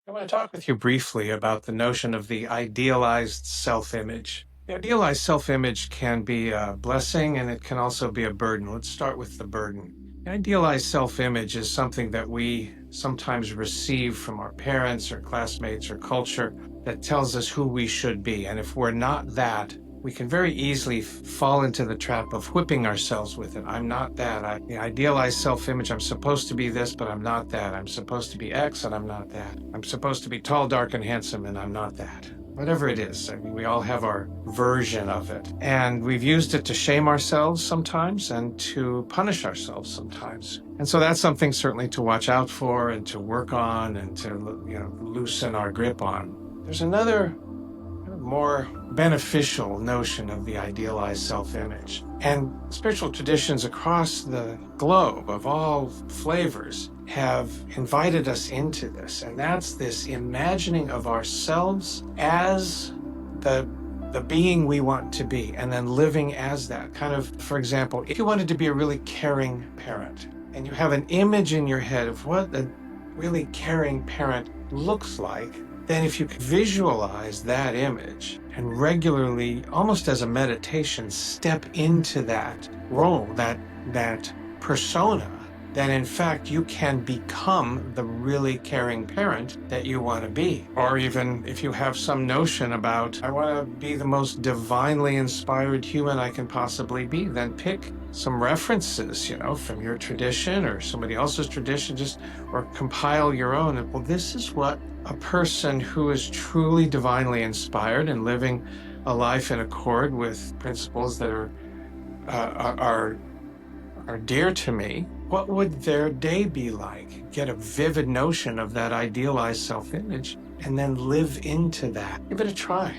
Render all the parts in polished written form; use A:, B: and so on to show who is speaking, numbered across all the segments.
A: I want to talk with you briefly about the notion of the idealized self-image. The idealized self-image can be a blessing and it can also be a burden. Let's start with the burden. The idealized self-image is something that we sometimes receive from our parents or classmates or culture that tells us who we should be. And if we're not that, we can very easily fall into the trap of whipping ourselves with it. I'm not that. The idealized self-image, I'm supposed to be this, but I'm not that. I'm supposed to be X and I'm not that. I'm supposed to be tall, dark, and handsome, and I'm not that. Whatever it is, I mean, we all have our version of it. And we've used it to shame ourselves sometimes and to punish ourselves sometimes. And so that's something certainly to watch out for and to work on and to, loosen our grip on. There's another more beneficial notion of the idealized self-image. And spiritual traditions across the globe of all flavors have invited us into this. And that's this imagining of ourselves as the being we want to be, and then living as that. Kind of, for example, if you wanted to be a really caring parent, and you have an image in your head of what a really caring parent looks like, then if you could visualize that image and regularly, almost as a meditation, step into that role, that persona, then in fact you can become the really caring parent that you want to be. Or even if you have some notion about, I want to be the most divinely inspired human I can possibly be, then pick some references, from your tradition or somebody else's tradition, or compile your own. And, well, this is what a person who is truly divinely inspired and living a life in accord with principles that are dear to me, what would their day be like? Get a vivid notion of that idealized self-image and then live into that. Give it a try.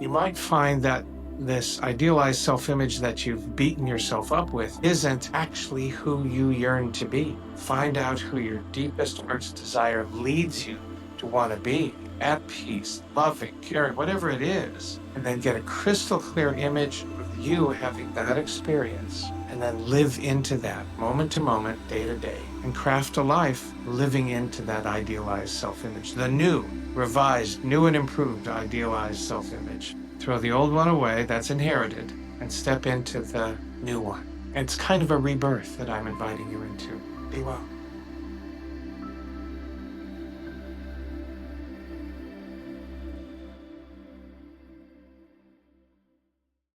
A: You might find that this idealized self-image that you've beaten yourself up with isn't actually who you yearn to be. Find out who your deepest heart's desire leads you to want to be, at peace, loving, caring, whatever it is, and then get a crystal clear image of you having that experience, and then live into that moment to moment, day to day, and craft a life living into that idealized self-image, the new, revised, new and improved idealized self-image. Throw the old one away that's inherited and step into the new one. And it's kind of a rebirth that I'm inviting you into. Be well.